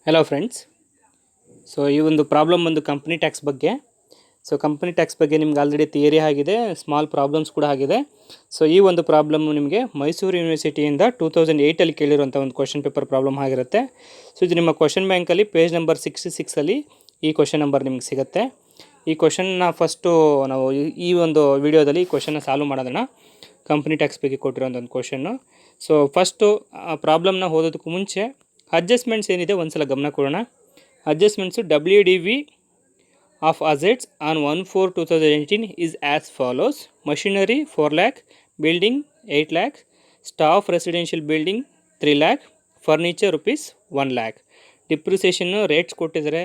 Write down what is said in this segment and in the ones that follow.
Hello friends. So ಈ ಒಂದು problem ಒಂದು ಕಂಪ್ನಿ ಟ್ಯಾಕ್ಸ್ ಬಗ್ಗೆ. ಸೊ ಕಂಪ್ನಿ ಟ್ಯಾಕ್ಸ್ ಬಗ್ಗೆ ನಿಮ್ಗೆ ಆಲ್ರೆಡಿ ಥಿಯರಿ ಆಗಿದೆ, ಸ್ಮಾಲ್ ಪ್ರಾಬ್ಲಮ್ಸ್ ಕೂಡ ಆಗಿದೆ. ಸೊ ಈ ಒಂದು ಪ್ರಾಬ್ಲಮ್ ನಿಮಗೆ ಮೈಸೂರು ಯೂನಿವರ್ಸಿಟಿಯಿಂದ 2008 ಕೇಳಿರುವಂಥ ಒಂದು ಕ್ವಶನ್ ಪೇಪರ್ ಪ್ರಾಬ್ಲಮ್ ಆಗಿರುತ್ತೆ. ಸೊ ಇದು ನಿಮ್ಮ ಕ್ವಶನ್ ಬ್ಯಾಂಕಲ್ಲಿ ಪೇಜ್ ನಂಬರ್ 66 ಈ ಕ್ವಶನ್ ನಂಬರ್ ನಿಮ್ಗೆ ಸಿಗುತ್ತೆ. ಈ ಕ್ವಶನ್ನ ಫಸ್ಟು ನಾವು ಈ ಒಂದು ವಿಡಿಯೋದಲ್ಲಿ ಈ ಕ್ವಶನ್ನ ಸಾಲ್ವ್ ಮಾಡೋದನ್ನ. ಕಂಪ್ನಿ ಟ್ಯಾಕ್ಸ್ ಬಗ್ಗೆ ಕೊಟ್ಟಿರೋಂಥ ಒಂದು ಕ್ವಶನ್ನು. ಸೊ ಫಸ್ಟು ಪ್ರಾಬ್ಲಮ್ನ ಓದೋದಕ್ಕೂ ಮುಂಚೆ ಅಡ್ಜಸ್ಟ್ಮೆಂಟ್ಸ್ ಏನಿದೆ ಒಂದ್ಸಲ ಗಮನ ಕೊಡೋಣ. Adjustments WDV of assets on 1/4/2018 is as follows: machinery 4 lakh, building 8 lakh, staff residential building 3 lakh, furniture rupees 1 lakh. Depreciation rates ಕೊಟ್ಟಿದ್ದಾರೆ.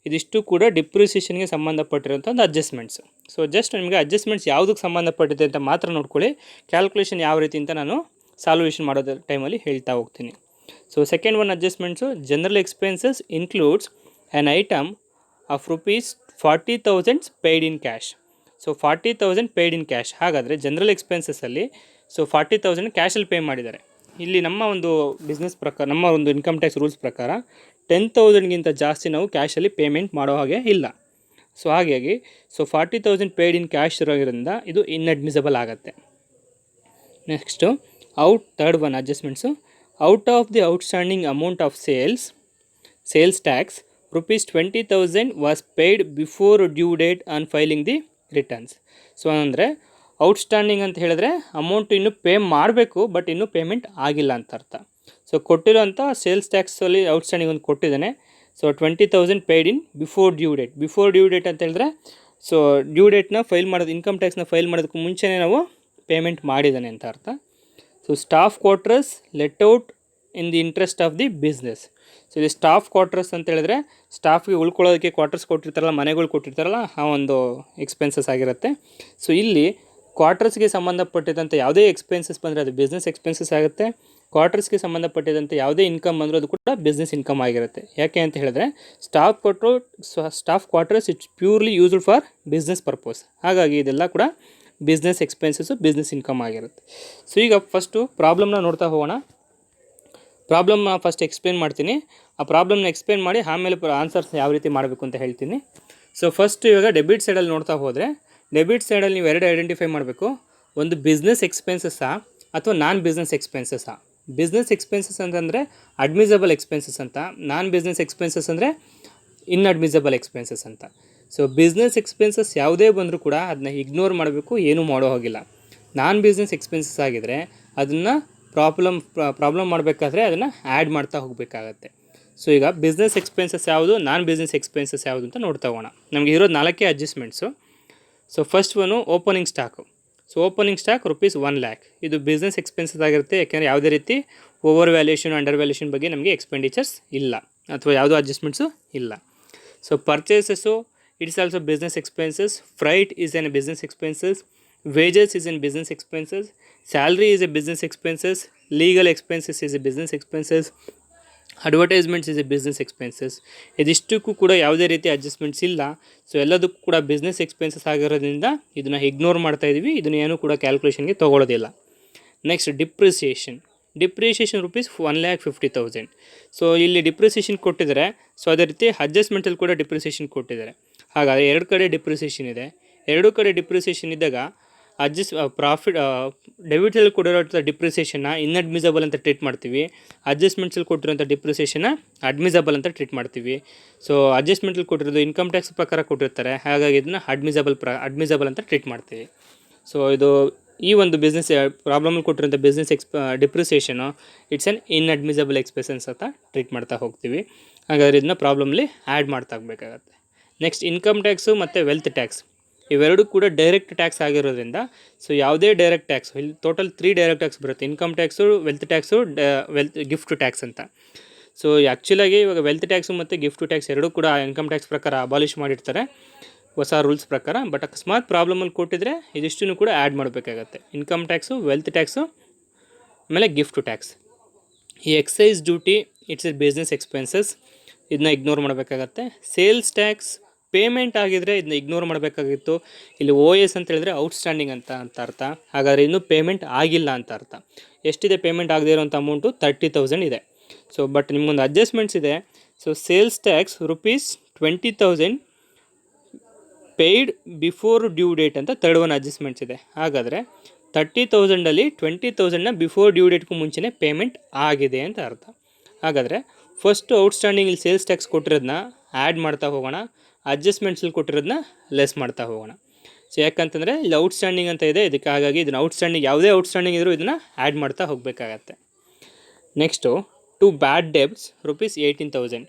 ಇದಿಷ್ಟು ಕೂಡ ಡಿಪ್ರಿಸಿಯೇಷನ್ಗೆ ಸಂಬಂಧಪಟ್ಟಿರೋಂಥ ಒಂದು ಅಡ್ಜಸ್ಟ್ಮೆಂಟ್ಸು. ಸೊ ಜಸ್ಟ್ ನಿಮಗೆ ಅಡ್ಜಸ್ಟ್ಮೆಂಟ್ಸ್ ಯಾವುದಕ್ಕೆ ಸಂಬಂಧಪಟ್ಟಿದೆ ಅಂತ ಮಾತ್ರ ನೋಡ್ಕೊಳ್ಳಿ. ಕ್ಯಾಲ್ಕುಲೇಷನ್ ಯಾವ ರೀತಿ ಅಂತ ನಾನು ಸಾಲ್ವೇಷನ್ ಮಾಡೋದ್ರ ಟೈಮಲ್ಲಿ ಹೇಳ್ತಾ ಹೋಗ್ತೀನಿ. So second one adjustments, general expenses includes an item of rupees 40,000 paid in cash. So 40,000 paid in cash. ಹಾಗಾದರೆ ಜನರಲ್ ಎಕ್ಸ್ಪೆನ್ಸಸ್ಸಲ್ಲಿ 40,000 ಕ್ಯಾಶಲ್ಲಿ ಪೇ ಮಾಡಿದ್ದಾರೆ. ಇಲ್ಲಿ ನಮ್ಮ ಒಂದು ಬಿಸ್ನೆಸ್ ಪ್ರಕಾರ, ನಮ್ಮ ಒಂದು ಇನ್ಕಮ್ ಟ್ಯಾಕ್ಸ್ ರೂಲ್ಸ್ ಪ್ರಕಾರ 10,000ಗಿಂತ ಜಾಸ್ತಿ ನಾವು ಕ್ಯಾಶಲ್ಲಿ ಪೇಮೆಂಟ್ ಮಾಡೋ ಹಾಗೆ ಇಲ್ಲ. ಸೊ ಹಾಗಾಗಿ 40,000 ಪೇಯ್ಡ್ ಇನ್ ಕ್ಯಾಶ್ ಇರೋದ್ರಿಂದ ಇದು ಇನ್ಅಡ್ಮಿಸಬಲ್ ಆಗುತ್ತೆ. Next third one adjustments, out of the outstanding amount of sales tax, rupees 20,000 was paid before due date on filing the returns. So ಅಂದರೆ ಔಟ್ಸ್ಟ್ಯಾಂಡಿಂಗ್ ಅಂತ ಹೇಳಿದ್ರೆ ಅಮೌಂಟ್ ಇನ್ನೂ ಪೇ ಮಾಡಬೇಕು, but ಇನ್ನೂ payment ಆಗಿಲ್ಲ ಅಂತ ಅರ್ಥ. ಸೊ ಕೊಟ್ಟಿರೋಂಥ ಸೇಲ್ಸ್ ಟ್ಯಾಕ್ಸಲ್ಲಿ ಔಟ್ಸ್ಟ್ಯಾಂಡಿಂಗ್ ಒಂದು ಕೊಟ್ಟಿದ್ದಾನೆ. So 20,000 paid in before due date ಅಂತ ಹೇಳಿದ್ರೆ ಸೊ ಡ್ಯೂ ಡೇಟ್ನ ಫೈಲ್ ಮಾಡೋದು, ಇನ್ಕಮ್ ಟ್ಯಾಕ್ಸ್ನ ಫೈಲ್ ಮಾಡೋದಕ್ಕೂ ಮುಂಚೆನೇ ನಾವು ಪೇಮೆಂಟ್ ಮಾಡಿದ್ದಾನೆ ಅಂತ ಅರ್ಥ. So staff quarters let out in the interest of the business. So ಇಲ್ಲಿ ಸ್ಟಾಫ್ ಕ್ವಾರ್ಟರ್ಸ್ ಅಂತ ಹೇಳಿದ್ರೆ ಸ್ಟಾಫ್ಗೆ ಉಳ್ಕೊಳ್ಳೋದಕ್ಕೆ ಕ್ವಾರ್ಟರ್ಸ್ ಕೊಟ್ಟಿರ್ತಾರಲ್ಲ, ಮನೆಗಳು ಕೊಟ್ಟಿರ್ತಾರಲ್ಲ, ಆ ಒಂದು ಎಕ್ಸ್ಪೆನ್ಸಸ್ ಆಗಿರುತ್ತೆ. ಸೊ ಇಲ್ಲಿ ಕ್ವಾರ್ಟರ್ಸ್ಗೆ ಸಂಬಂಧಪಟ್ಟಿದಂಥ ಯಾವುದೇ ಎಕ್ಸ್ಪೆನ್ಸಸ್ ಬಂದರೆ ಅದು ಬಿಸ್ನೆಸ್ ಎಕ್ಸ್ಪೆನ್ಸಸ್ ಆಗುತ್ತೆ. ಕ್ವಾರ್ಟರ್ಸ್ಗೆ ಸಂಬಂಧಪಟ್ಟಿದಂಥ ಯಾವುದೇ ಇನ್ಕಮ್ ಬಂದರೂ ಅದು ಕೂಡ ಬಿಸ್ನೆಸ್ ಇನ್ಕಮ್ ಆಗಿರುತ್ತೆ. ಯಾಕೆ ಅಂತ ಹೇಳಿದ್ರೆ staff quarters it's purely used for business purpose. ಹಾಗಾಗಿ ಇದೆಲ್ಲ ಕೂಡ ಬಿಸ್ನೆಸ್ ಎಕ್ಸ್ಪೆನ್ಸಸ್ಸು, ಬಿಸ್ನೆಸ್ ಇನ್ಕಮ್ ಆಗಿರುತ್ತೆ. ಸೊ ಈಗ ಫಸ್ಟು ಪ್ರಾಬ್ಲಮ್ನ ನೋಡ್ತಾ ಹೋಗೋಣ. ಪ್ರಾಬ್ಲಮ್ನ ಫಸ್ಟ್ ಎಕ್ಸ್ಪ್ಲೇನ್ ಮಾಡ್ತೀನಿ. ಆ ಪ್ರಾಬ್ಲಮ್ನ ಎಕ್ಸ್ಪ್ಲೇನ್ ಮಾಡಿ ಆಮೇಲೆ ಆನ್ಸರ್ಸ್ ಯಾವ ರೀತಿ ಮಾಡಬೇಕು ಅಂತ ಹೇಳ್ತೀನಿ. ಸೊ ಫಸ್ಟ್ ಇವಾಗ ಡೆಬಿಟ್ ಸೈಡಲ್ಲಿ ನೋಡ್ತಾ ಹೋದರೆ, ಡೆಬಿಟ್ ಸೈಡಲ್ಲಿ ನೀವು ಎರಡು ಐಡೆಂಟಿಫೈ ಮಾಡಬೇಕು. ಒಂದು ಬಿಸ್ನೆಸ್ ಎಕ್ಸ್ಪೆನ್ಸಸ್ಸಾ ಅಥವಾ ನಾನ್ ಬಿಸ್ನೆಸ್ ಎಕ್ಸ್ಪೆನ್ಸಸ್ಸಾ. ಬಿಸ್ನೆಸ್ ಎಕ್ಸ್ಪೆನ್ಸಸ್ ಅಂತಂದರೆ ಅಡ್ಮಿಸಬಲ್ ಎಕ್ಸ್ಪೆನ್ಸಸ್ ಅಂತ, ನಾನ್ ಬಿಸ್ನೆಸ್ ಎಕ್ಸ್ಪೆನ್ಸಸ್ ಅಂದರೆ ಇನ್ಅಡ್ಮಿಸಬಲ್ ಎಕ್ಸ್ಪೆನ್ಸಸ್ ಅಂತ. ಸೊ ಬಿಸ್ನೆಸ್ ಎಕ್ಸ್ಪೆನ್ಸಸ್ ಯಾವುದೇ ಬಂದರೂ ಕೂಡ ಅದನ್ನ ಇಗ್ನೋರ್ ಮಾಡಬೇಕು, ಏನೂ ಮಾಡೋ ಹೋಗಿಲ್ಲ. ನಾನ್ ಬಿಸ್ನೆಸ್ ಎಕ್ಸ್ಪೆನ್ಸಸ್ ಆಗಿದ್ದರೆ ಅದನ್ನು ಪ್ರಾಬ್ಲಮ್ ಮಾಡಬೇಕಾದ್ರೆ ಅದನ್ನು ಆ್ಯಡ್ ಮಾಡ್ತಾ ಹೋಗಬೇಕಾಗತ್ತೆ. ಸೊ ಈಗ ಬಿಸ್ನೆಸ್ ಎಕ್ಸ್ಪೆನ್ಸಸ್ ಯಾವುದು, ನಾನ್ ಬಿಸ್ನೆಸ್ ಎಕ್ಸ್ಪೆನ್ಸಸ್ ಯಾವುದು ಅಂತ ನೋಡ್ತಾ ಹೋಗೋಣ. ನಮಗೆ ಇರೋದು 4 adjustments. So first one opening stock. So opening stock rupees 1 lakh. ಇದು ಬಿಸ್ನೆಸ್ ಎಕ್ಸ್ಪೆನ್ಸಸ್ ಆಗಿರುತ್ತೆ. ಯಾಕೆಂದರೆ ಯಾವುದೇ ರೀತಿ ಓವರ್ ವ್ಯಾಲ್ಯೂಷನ್, ಅಂಡರ್ ವ್ಯಾಲ್ಯೂಷನ್ ಬಗ್ಗೆ ನಮಗೆ ಎಕ್ಸ್ಪೆಂಡಿಚರ್ಸ್ ಇಲ್ಲ, ಅಥವಾ ಯಾವುದೋ ಅಡ್ಜಸ್ಟ್ಮೆಂಟ್ಸು ಇಲ್ಲ. So purchases, it's also business expenses. Freight is N business expenses. wages is in business expenses. Salary is a business expenses. Legal expenses is a business expenses. Advertisements is a business expenses. ಇದಿಷ್ಟಕ್ಕೂ ಕೂಡ ಯಾವುದೇ ರೀತಿ adjustments ಇಲ್ಲ. So ಎಲ್ಲದಕ್ಕೂ ಕೂಡ business expenses ಆಗಿರೋದ್ರಿಂದ ಇದನ್ನು ignore ಮಾಡ್ತಾ ಇದ್ದೀವಿ, ಇದನ್ನು ಏನೂ ಕೂಡ ಕ್ಯಾಲ್ಕುಲೇಷನ್ಗೆ ತೊಗೊಳ್ಳೋದಿಲ್ಲ. Next depreciation rupees 1,50,000. ಸೊ ಇಲ್ಲಿ ಡಿಪ್ರಿಸಿಯೇಷನ್ ಕೊಟ್ಟಿದ್ದಾರೆ. ಸೊ ಅದೇ ರೀತಿ ಅಡ್ಜಸ್ಟ್ಮೆಂಟಲ್ಲಿ ಕೂಡ ಡಿಪ್ರಿಸಿಯೇಷನ್ ಕೊಟ್ಟಿದ್ದಾರೆ. ಹಾಗಾದರೆ ಎರಡು ಕಡೆ ಡಿಪ್ರಿಸಿಯೇಷನ್ ಇದೆ. ಎರಡೂ ಕಡೆ ಡಿಪ್ರಿಸಿಯೇಷನ್ ಇದ್ದಾಗ ಡೆಬಿಟಲ್ಲಿ ಕೊಟ್ಟಿರೋಂಥ ಡಿಪ್ರಿಸಿಯೇಷನ್ನ ಇನ್ಅಡ್ಮಿಸಬಲ್ ಅಂತ ಟ್ರೀಟ್ ಮಾಡ್ತೀವಿ. ಅಡ್ಜಸ್ಟ್ಮೆಂಟ್ಸಲ್ಲಿ ಕೊಟ್ಟಿರೋಂಥ ಡಿಪ್ರಿಸಿಯೇಷನ್ನ ಅಡ್ಮಿಸಬಲ್ ಅಂತ ಟ್ರೀಟ್ ಮಾಡ್ತೀವಿ. ಸೊ ಅಡ್ಜಸ್ಟ್ಮೆಂಟಲ್ಲಿ ಕೊಟ್ಟಿರೋದು ಇನ್ಕಮ್ ಟ್ಯಾಕ್ಸ್ ಪ್ರಕಾರ ಕೊಟ್ಟಿರ್ತಾರೆ, ಹಾಗಾಗಿ ಇದನ್ನು ಅಡ್ಮಿಸಬಲ್ ಅಂತ ಟ್ರೀಟ್ ಮಾಡ್ತೀವಿ. ಸೊ ಇದು ಈ ಒಂದು ಬಿಸ್ನೆಸ್ ಪ್ರಾಬ್ಲಮಲ್ಲಿ ಕೊಟ್ಟಿರೋಂಥ business depreciation it's an inadmissible expenses ಅಂತ ಟ್ರೀಟ್ ಮಾಡ್ತಾ ಹೋಗ್ತೀವಿ. ಹಾಗಾದರೆ ಇದನ್ನ ಪ್ರಾಬ್ಲಮಲ್ಲಿ ಆ್ಯಡ್ ಮಾಡ್ತಾ ಹೋಗಬೇಕಾಗತ್ತೆ. ನೆಕ್ಸ್ಟ್ ಇನ್ಕಮ್ ಟ್ಯಾಕ್ಸು ಮತ್ತು ವೆಲ್ತ್ ಟ್ಯಾಕ್ಸ್, ಇವೆರಡೂ ಕೂಡ ಡೈರೆಕ್ಟ್ ಟ್ಯಾಕ್ಸ್ ಆಗಿರೋದ್ರಿಂದ ಸೊ ಯಾವುದೇ ಡೈರೆಕ್ಟ್ ಟ್ಯಾಕ್ಸ್, ಇಲ್ಲಿ ಟೋಟಲ್ 3 ಡೈರೆಕ್ಟ್ ಟ್ಯಾಕ್ಸ್ ಬರುತ್ತೆ: income tax, wealth tax, gift tax ಅಂತ. ಸೊ ಆ್ಯಕ್ಚುಲಾಗಿ ಇವಾಗ ವೆಲ್ತ್ ಟ್ಯಾಕ್ಸು ಮತ್ತು ಗಿಫ್ಟ್ ಟ್ಯಾಕ್ಸ್ ಎರಡೂ ಕೂಡ ಇನ್ಕಮ್ ಟ್ಯಾಕ್ಸ್ ಪ್ರಕಾರ ಅಬಾಲಿಷ್ ಮಾಡಿರ್ತಾರೆ ಹೊಸ ರೂಲ್ಸ್ ಪ್ರಕಾರ. ಬಟ್ ಅಕಸ್ಮಾತ್ ಪ್ರಾಬ್ಲಮಲ್ಲಿ ಕೊಟ್ಟಿದ್ರೆ ಇದಿಷ್ಟನ್ನು ಕೂಡ ಆ್ಯಡ್ ಮಾಡಬೇಕಾಗತ್ತೆ: ಇನ್ಕಮ್ ಟ್ಯಾಕ್ಸು, ವೆಲ್ತ್ ಟ್ಯಾಕ್ಸು, ಆಮೇಲೆ ಗಿಫ್ಟ್ ಟ್ಯಾಕ್ಸ್. ಈ excise duty it's a business expenses, ಇದನ್ನ ಇಗ್ನೋರ್ ಮಾಡಬೇಕಾಗತ್ತೆ. ಸೇಲ್ಸ್ ಟ್ಯಾಕ್ಸ್ ಪೇಮೆಂಟ್ ಆಗಿದ್ದರೆ ಇದನ್ನ ಇಗ್ನೋರ್ ಮಾಡಬೇಕಾಗಿತ್ತು. ಇಲ್ಲಿ OS ಅಂತ ಹೇಳಿದ್ರೆ ಔಟ್ಸ್ಟ್ಯಾಂಡಿಂಗ್ ಅಂತ ಅರ್ಥ. ಹಾಗಾದರೆ ಇನ್ನೂ ಪೇಮೆಂಟ್ ಆಗಿಲ್ಲ ಅಂತ ಅರ್ಥ. ಎಷ್ಟಿದೆ ಪೇಮೆಂಟ್ ಆಗದೇ ಇರೋಂಥ ಅಮೌಂಟು 30,000 ಇದೆ. ಸೊ ಬಟ್ ನಿಮ್ಗೊಂದು ಅಡ್ಜಸ್ಟ್ಮೆಂಟ್ಸ್ ಇದೆ. So sales tax ₹20,000 paid before due date ಅಂತ ಥರ್ಡ್ ಒನ್ ಅಡ್ಜಸ್ಟ್ಮೆಂಟ್ಸ್ ಇದೆ. ಹಾಗಾದರೆ 30,000ಅಲ್ಲಿ 20,000ನ ಬಿಫೋರ್ ಡ್ಯೂ ಡೇಟ್ಗೂ ಮುಂಚೆನೇ ಪೇಮೆಂಟ್ ಆಗಿದೆ ಅಂತ ಅರ್ಥ. ಹಾಗಾದರೆ ಫಸ್ಟು ಔಟ್ಸ್ಟ್ಯಾಂಡಿಂಗ್ ಇಲ್ಲಿ ಸೇಲ್ಸ್ ಟ್ಯಾಕ್ಸ್ ಕೊಟ್ಟಿರೋದನ್ನ ಆ್ಯಡ್ ಮಾಡ್ತಾ ಹೋಗೋಣ, ಅಡ್ಜಸ್ಟ್ಮೆಂಟ್ಸಲ್ಲಿ ಕೊಟ್ಟಿರೋದನ್ನ ಲೆಸ್ ಮಾಡ್ತಾ ಹೋಗೋಣ. ಸೊ ಯಾಕಂತಂದರೆ ಇಲ್ಲಿ ಔಟ್ಸ್ಟ್ಯಾಂಡಿಂಗ್ ಅಂತ ಇದೆ, ಇದಕ್ಕೆ ಹಾಗಾಗಿ ಇದನ್ನು ಔಟ್ಸ್ಟ್ಯಾಂಡಿಂಗ್ ಯಾವುದೇ ಔಟ್ಸ್ಟ್ಯಾಂಡಿಂಗ್ ಇದ್ದರೂ ಇದನ್ನು ಆ್ಯಡ್ ಮಾಡ್ತಾ ಹೋಗಬೇಕಾಗತ್ತೆ. Next to bad debts ₹18,000.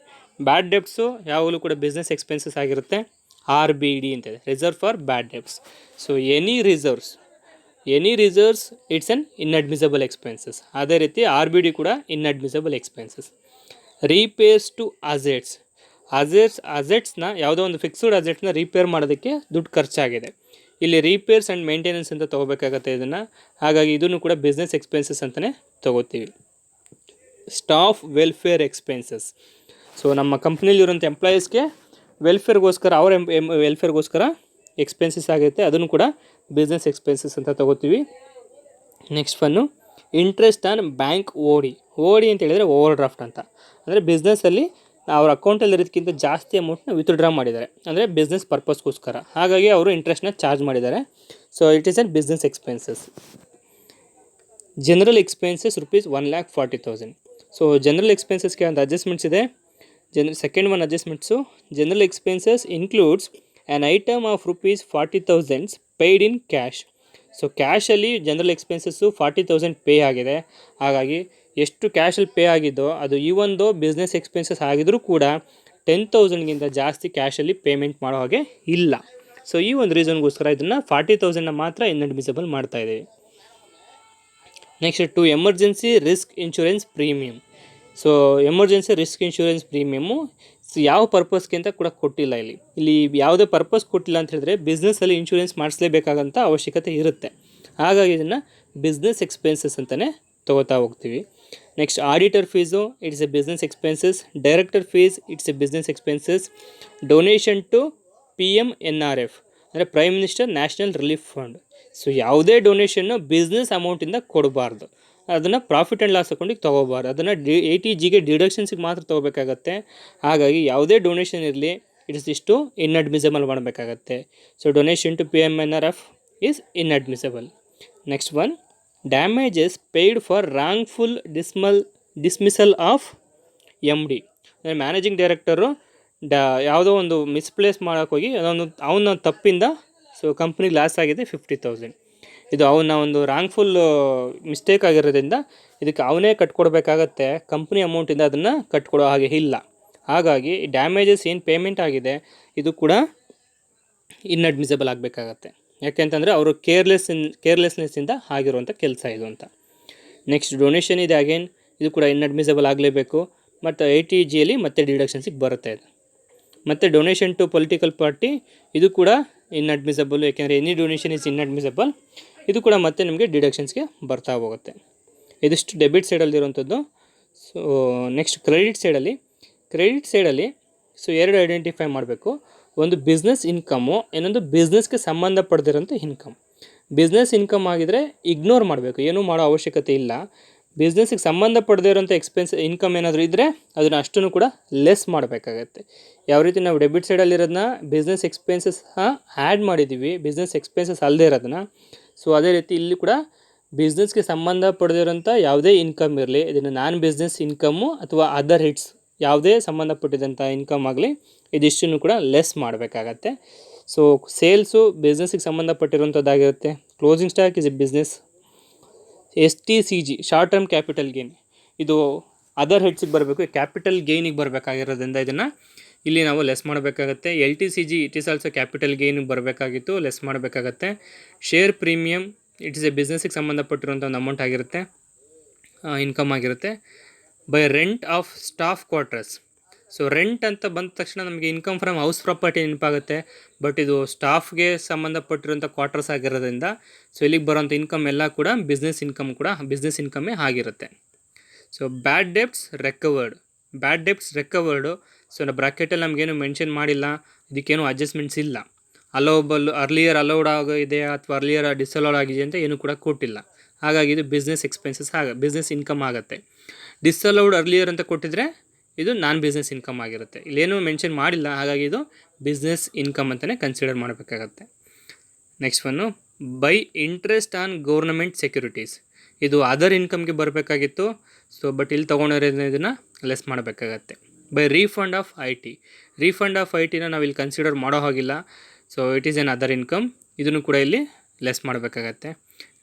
Bad debts ಯಾವಾಗಲೂ ಕೂಡ ಬಿಸ್ನೆಸ್ ಎಕ್ಸ್ಪೆನ್ಸಸ್ ಆಗಿರುತ್ತೆ. RBD ಅಂತಿದೆ, reserve for bad debts. So any reserves it's an inadmissible expenses. ಅದೇ ರೀತಿ RBD ಕೂಡ ಇನ್ಅಡ್ಮಿಸಬಲ್ ಎಕ್ಸ್ಪೆನ್ಸಸ್. ರೀಪೇರ್ಸ್ ಟು ಅಸೆಟ್ಸ್ನ ಯಾವುದೋ ಒಂದು ಫಿಕ್ಸ್ಡ್ ಅಸೆಟ್ಸ್ನ ರಿಪೇರ್ ಮಾಡೋದಕ್ಕೆ ದುಡ್ಡು ಖರ್ಚಾಗಿದೆ. ಇಲ್ಲಿ ರೀಪೇರ್ಸ್ ಆ್ಯಂಡ್ ಮೇಂಟೆನೆನ್ಸ್ ಅಂತ ತೊಗೋಬೇಕಾಗತ್ತೆ ಇದನ್ನು. ಹಾಗಾಗಿ ಇದನ್ನು ಕೂಡ ಬಿಸ್ನೆಸ್ ಎಕ್ಸ್ಪೆನ್ಸಸ್ ಅಂತಲೇ ತೊಗೋತೀವಿ. Staff welfare expenses. ಸೊ ನಮ್ಮ ಕಂಪ್ನಿಲಿರುವಂಥ ಎಂಪ್ಲಾಯೀಸ್ಗೆ ವೆಲ್ಫೇರ್ಗೋಸ್ಕರ ಅವರ ವೆಲ್ಫೇರ್ಗೋಸ್ಕರ ಎಕ್ಸ್ಪೆನ್ಸಸ್ ಆಗುತ್ತೆ, ಅದನ್ನು ಕೂಡ ಬಿಸ್ನೆಸ್ ಎಕ್ಸ್ಪೆನ್ಸಸ್ ಅಂತ ತೊಗೋತೀವಿ. Next one interest on bank ಓಡಿ ಅಂತ ಹೇಳಿದರೆ ಓವರ್ ಡ್ರಾಫ್ಟ್ ಅಂತ. ಅಂದರೆ ಬಿಸ್ನೆಸ್ಸಲ್ಲಿ ಅವ್ರ ಅಕೌಂಟಲ್ಲಿ ಇರೋದಕ್ಕಿಂತ ಜಾಸ್ತಿ ಅಮೌಂಟ್ನ ವಿತ್ಡ್ರಾ ಮಾಡಿದ್ದಾರೆ, ಅಂದರೆ ಬಿಸ್ನೆಸ್ ಪರ್ಪಸ್ಗೋಸ್ಕರ. ಹಾಗಾಗಿ ಅವರು ಇಂಟ್ರೆಸ್ಟ್ನ ಚಾರ್ಜ್ ಮಾಡಿದ್ದಾರೆ. So it is an business expenses. General expenses ₹1,40,000. So general ಎಕ್ಸ್ಪೆನ್ಸಸ್ಗೆ ಒಂದು ಅಡ್ಜಸ್ಟ್ಮೆಂಟ್ಸ್ ಇದೆ. Second one adjustments, general expenses includes an item of ₹40,000 paid in cash. So ಕ್ಯಾಶಲ್ಲಿ ಜನರಲ್ ಎಕ್ಸ್ಪೆನ್ಸಸ್ಸು 40,000 ಪೇ ಆಗಿದೆ. ಹಾಗಾಗಿ ಎಷ್ಟು ಕ್ಯಾಶಲ್ಲಿ ಪೇ ಆಗಿದ್ದೋ ಅದು ಈ ಒಂದು ಬಿಸ್ನೆಸ್ ಎಕ್ಸ್ಪೆನ್ಸಸ್ ಆಗಿದ್ರೂ ಕೂಡ 10,000ಗಿಂತ ಜಾಸ್ತಿ ಕ್ಯಾಶಲ್ಲಿ ಪೇಮೆಂಟ್ ಮಾಡೋ ಹಾಗೆ ಇಲ್ಲ. ಸೊ ಈ ಒಂದು ರೀಸನ್ಗೋಸ್ಕರ ಇದನ್ನು 40,000ನ ಮಾತ್ರ ಇನ್ಅಡ್ಮಿಸಬಲ್ ಮಾಡ್ತಾ ಇದ್ದೀವಿ. Next to emergency risk insurance premium. So emergency risk insurance premium ಯಾವ ಪರ್ಪಸ್ಗೆ ಅಂತ ಕೂಡ ಕೊಟ್ಟಿಲ್ಲ. ಇಲ್ಲಿ ಯಾವುದೇ ಪರ್ಪಸ್ ಕೊಟ್ಟಿಲ್ಲ ಅಂತ ಹೇಳಿದ್ರೆ ಬಿಸ್ನೆಸ್ಸಲ್ಲಿ ಇನ್ಶೂರೆನ್ಸ್ ಮಾಡಿಸ್ಲೇಬೇಕಾಗಂತ ಅವಶ್ಯಕತೆ ಇರುತ್ತೆ. ಹಾಗಾಗಿ ಇದನ್ನು ಬಿಸ್ನೆಸ್ ಎಕ್ಸ್ಪೆನ್ಸಸ್ ಅಂತಲೇ ತೊಗೋತಾ ಹೋಗ್ತೀವಿ. Next auditor fees, it's a business expenses. Director fees, it's a business expenses. Donation to PMNRF ಅಂದರೆ prime minister national relief fund. So ಯಾವುದೇ ಡೊನೇಷನ್ನು ಬಿಸ್ನೆಸ್ ಅಮೌಂಟಿಂದ ಕೊಡಬಾರ್ದು, ಅದನ್ನು ಪ್ರಾಫಿಟ್ ಆ್ಯಂಡ್ ಲಾಸ್ ಅಕೌಂಟಿಗೆ ತೊಗೋಬಾರ್ದು, ಅದನ್ನು ATGಗೆ ಡಿಡಕ್ಷನ್ಸಿಗೆ ಮಾತ್ರ ತೊಗೋಬೇಕಾಗತ್ತೆ. ಹಾಗಾಗಿ ಯಾವುದೇ ಡೊನೇಷನ್ ಇರಲಿ ಇಷ್ಟು ಇನ್ಅಡ್ಮಿಸಬಲ್ ಮಾಡಬೇಕಾಗತ್ತೆ. So donation to PMNRF is inadmissible. Next one damages paid for wrongful dismissal of MD. ಅಂದರೆ ಮ್ಯಾನೇಜಿಂಗ್ ಡೈರೆಕ್ಟರು ಯಾವುದೋ ಒಂದು ಮಿಸ್ಪ್ಲೇಸ್ ಮಾಡೋಕ್ಕೋಗಿ ಅವನ ತಪ್ಪಿಂದ ಸೊ ಕಂಪ್ನಿಗೆ ಲಾಸ್ ಆಗಿದೆ 50,000. ಇದು ಅವನ ಒಂದು ರಾಂಗ್ಫುಲ್ ಮಿಸ್ಟೇಕ್ ಆಗಿರೋದ್ರಿಂದ ಇದಕ್ಕೆ ಅವನೇ ಕಟ್ಕೊಡ್ಬೇಕಾಗತ್ತೆ, ಕಂಪ್ನಿ ಅಮೌಂಟಿಂದ ಅದನ್ನು ಕಟ್ಕೊಡೋ ಹಾಗೆ ಇಲ್ಲ. ಹಾಗಾಗಿ ಡ್ಯಾಮೇಜಸ್ ಏನು ಪೇಮೆಂಟ್ ಆಗಿದೆ ಇದು ಕೂಡ ಇನ್ಅಡ್ಮಿಸಬಲ್ ಆಗಬೇಕಾಗತ್ತೆ. ಯಾಕೆಂತಂದರೆ ಅವರು ಕೇರ್ಲೆಸ್ನೆಸ್ಸಿಂದ ಆಗಿರುವಂಥ ಕೆಲಸ ಇದು ಅಂತ. ನೆಕ್ಸ್ಟ್ ಡೊನೇಷನ್ ಇದೆ, ಅಗೇನ್ ಇದು ಕೂಡ ಇನ್ಅಡ್ಮಿಸಬಲ್ ಆಗಲೇಬೇಕು. ಮತ್ತು ATGಯಲ್ಲಿ ಮತ್ತೆ ಡಿಡಕ್ಷನ್ಸಿಗೆ ಬರುತ್ತೆ ಇದು. ಮತ್ತು ಡೊನೇಷನ್ ಟು ಪೊಲಿಟಿಕಲ್ ಪಾರ್ಟಿ ಇದು ಕೂಡ ಇನ್ಅಡ್ಮಿಸಬಲ್, ಯಾಕೆಂದರೆ ಎನಿ ಡೊನೇಷನ್ ಈಸ್ ಇನ್ಅಡ್ಮಿಸಬಲ್. ಇದು ಕೂಡ ಮತ್ತೆ ನಿಮಗೆ ಡಿಡಕ್ಷನ್ಸ್ಗೆ ಬರ್ತಾ ಹೋಗುತ್ತೆ. ಇದಿಷ್ಟು ಡೆಬಿಟ್ ಸೈಡಲ್ಲಿರುವಂಥದ್ದು. ಸೊ ನೆಕ್ಸ್ಟ್ ಕ್ರೆಡಿಟ್ ಸೈಡಲ್ಲಿ ಸೊ ಎರಡು ಐಡೆಂಟಿಫೈ ಮಾಡಬೇಕು. ಒಂದು ಬಿಸ್ನೆಸ್ ಇನ್ಕಮ್ಮು, ಇನ್ನೊಂದು ಬಿಸ್ನೆಸ್ಗೆ ಸಂಬಂಧಪಡ್ದಿರೋಂಥ ಇನ್ಕಮ್. ಬಿಸ್ನೆಸ್ ಇನ್ಕಮ್ ಆಗಿದರೆ ಇಗ್ನೋರ್ ಮಾಡಬೇಕು, ಏನೂ ಮಾಡೋ ಅವಶ್ಯಕತೆ ಇಲ್ಲ. ಬಿಸ್ನೆಸ್ಸಿಗೆ ಸಂಬಂಧಪಡದೇ ಇರೋಂಥ ಇನ್ಕಮ್ ಏನಾದರೂ ಇದ್ದರೆ ಅದನ್ನು ಅಷ್ಟನ್ನು ಕೂಡ ಲೆಸ್ ಮಾಡಬೇಕಾಗತ್ತೆ. ಯಾವ ರೀತಿ ನಾವು ಡೆಬಿಟ್ ಸೈಡಲ್ಲಿರೋದನ್ನ ಬಿಸ್ನೆಸ್ ಎಕ್ಸ್ಪೆನ್ಸಸ್ ಆ್ಯಡ್ ಮಾಡಿದ್ದೀವಿ, ಬಿಸ್ನೆಸ್ ಎಕ್ಸ್ಪೆನ್ಸಸ್ ಅಲ್ಲದೆ ಇರೋದನ್ನ. ಸೊ ಅದೇ ರೀತಿ ಇಲ್ಲಿ ಕೂಡ ಬಿಸ್ನೆಸ್ಗೆ ಸಂಬಂಧಪಡದಿರೋಂಥ ಯಾವುದೇ ಇನ್ಕಮ್ ಇರಲಿ, ಇದನ್ನು ನಾನ್ ಬಿಸ್ನೆಸ್ ಇನ್ಕಮ್ಮು ಅಥವಾ ಅದರ್ ಹಿಟ್ಸ್ ಯಾವುದೇ ಸಂಬಂಧಪಟ್ಟಿದಂಥ ಇನ್ಕಮ್ ಆಗಲಿ ಇದಿಷ್ಟನ್ನು ಕೂಡ ಲೆಸ್ ಮಾಡಬೇಕಾಗತ್ತೆ. ಸೊ ಸೇಲ್ಸು ಬಿಸ್ನೆಸ್ಸಿಗೆ ಸಂಬಂಧಪಟ್ಟಿರುವಂಥದ್ದಾಗಿರುತ್ತೆ. Closing stock is a business. STCG short term capital gain ಇದು ಅದರ್ ಹೆಡ್ಸಿಗೆ ಬರಬೇಕು, ಕ್ಯಾಪಿಟಲ್ ಗೇನಿಗೆ ಬರಬೇಕಾಗಿರೋದ್ರಿಂದ ಇದನ್ನು ಇಲ್ಲಿ ನಾವು ಲೆಸ್ ಮಾಡಬೇಕಾಗತ್ತೆ. LTCG it is also capital ಗೇನಿಗೆ ಬರಬೇಕಾಗಿತ್ತು, ಲೆಸ್ ಮಾಡಬೇಕಾಗತ್ತೆ. Share premium it is a ಬಿಸ್ನೆಸ್ಸಿಗೆ ಸಂಬಂಧಪಟ್ಟಿರುವಂಥ ಒಂದು ಅಮೌಂಟ್ ಆಗಿರುತ್ತೆ, ಇನ್ಕಮ್ ಆಗಿರುತ್ತೆ. By rent of staff quarters. So rent ಅಂತ ಬಂದ ತಕ್ಷಣ ನಮಗೆ ಇನ್ಕಮ್ ಫ್ರಮ್ ಹೌಸ್ ಪ್ರಾಪರ್ಟಿ ನೆನಪಾಗುತ್ತೆ, ಬಟ್ ಇದು ಸ್ಟಾಫ್ಗೆ ಸಂಬಂಧಪಟ್ಟಿರುವಂಥ ಕ್ವಾರ್ಟರ್ಸ್ ಆಗಿರೋದ್ರಿಂದ ಸೊ ಇಲ್ಲಿಗೆ ಬರೋಂಥ ಇನ್ಕಮ್ ಎಲ್ಲ ಕೂಡ ಬಿಸ್ನೆಸ್ ಇನ್ಕಮ್ಮೇ ಆಗಿರುತ್ತೆ. So bad debts recovered. So ಬ್ರಾಕೆಟಲ್ಲಿ ನಮಗೇನು ಮೆನ್ಷನ್ ಮಾಡಿಲ್ಲ, ಇದಕ್ಕೇನು ಅಡ್ಜಸ್ಟ್ಮೆಂಟ್ಸ್ ಇಲ್ಲ. ಅರ್ಲಿಯರ್ ಅಲೌಡ್ ಆಗಿದೆ ಅಥವಾ ಅರ್ಲಿಯರ್ ಡಿಸಲೌಡ್ ಆಗಿದೆ ಅಂತ ಏನೂ ಕೂಡ ಕೊಟ್ಟಿಲ್ಲ. ಹಾಗಾಗಿ ಇದು ಬಿಸ್ನೆಸ್ ಎಕ್ಸ್ಪೆನ್ಸಸ್ ಬಿಸ್ನೆಸ್ ಇನ್ಕಮ್ ಆಗುತ್ತೆ. ಡಿಸಲೌಡ್ ಅರ್ಲಿಯರ್ ಅಂತ ಕೊಟ್ಟಿದ್ರೆ ಇದು ನಾನ್ ಬಿಸ್ನೆಸ್ ಇನ್ಕಮ್ ಆಗಿರುತ್ತೆ. ಇಲ್ಲೇನೂ ಮೆನ್ಷನ್ ಮಾಡಿಲ್ಲ, ಹಾಗಾಗಿ ಇದು ಬಿಸ್ನೆಸ್ ಇನ್ಕಮ್ ಅಂತಲೇ ಕನ್ಸಿಡರ್ ಮಾಡಬೇಕಾಗತ್ತೆ. Next one, by interest on government securities. ಇದು ಅದರ್ ಇನ್ಕಮ್ಗೆ ಬರಬೇಕಾಗಿತ್ತು, ಸೊ ಬಟ್ ಇಲ್ಲಿ ತೊಗೊಂಡಿರೋದನ್ನ ಇದನ್ನು ಲೆಸ್ ಮಾಡಬೇಕಾಗತ್ತೆ. By refund of I T. Refund of I ಟಿನ ನಾವು ಇಲ್ಲಿ ಕನ್ಸಿಡರ್ ಮಾಡೋ ಹಾಗಿಲ್ಲ, so it is an other income, ಇದನ್ನು ಕೂಡ ಇಲ್ಲಿ ಲೆಸ್ ಮಾಡಬೇಕಾಗತ್ತೆ.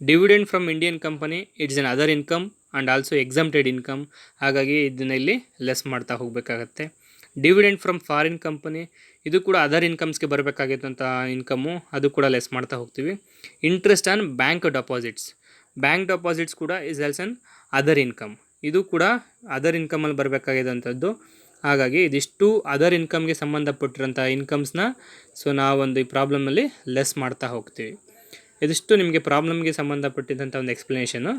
Dividend from Indian company, it's an other income and also exempted income, ಹಾಗಾಗಿ ಇದನ್ನ ಇಲ್ಲಿ ಲೆಸ್ ಮಾಡ್ತಾ ಹೋಗಬೇಕಾಗತ್ತೆ. ಡಿವಿಡೆಂಡ್ ಫ್ರಮ್ ಫಾರಿನ್ ಕಂಪನಿ, ಇದು ಕೂಡ ಅದರ್ ಇನ್ಕಮ್ಸ್ಗೆ ಬರಬೇಕಾಗಿತ್ತಂಥ ಇನ್ಕಮ್ಮು, ಅದು ಕೂಡ ಲೆಸ್ ಮಾಡ್ತಾ ಹೋಗ್ತೀವಿ. Interest on bank deposits. Bank deposits ಕೂಡ ಇಸ್ ಆಲ್ಸ್ ಅನ್ ಅದರ್ ಇನ್ಕಮ್, ಇದು ಕೂಡ ಅದರ್ ಇನ್ಕಮಲ್ಲಿ ಬರಬೇಕಾಗಿದ್ದಂಥದ್ದು. ಹಾಗಾಗಿ ಇದಿಷ್ಟು ಅದರ್ ಇನ್ಕಮ್ಗೆ ಸಂಬಂಧಪಟ್ಟಿರೋಂಥ ಇನ್ಕಮ್ಸ್ನ ಸೊ ನಾವೊಂದು ಈ ಪ್ರಾಬ್ಲಮಲ್ಲಿ ಲೆಸ್ ಮಾಡ್ತಾ ಹೋಗ್ತೀವಿ. ಇದಿಷ್ಟು ನಿಮಗೆ ಪ್ರಾಬ್ಲಮ್ಗೆ ಸಂಬಂಧಪಟ್ಟಿದ್ದಂಥ ಒಂದು ಎಕ್ಸ್ಪ್ಲನೇಷನು.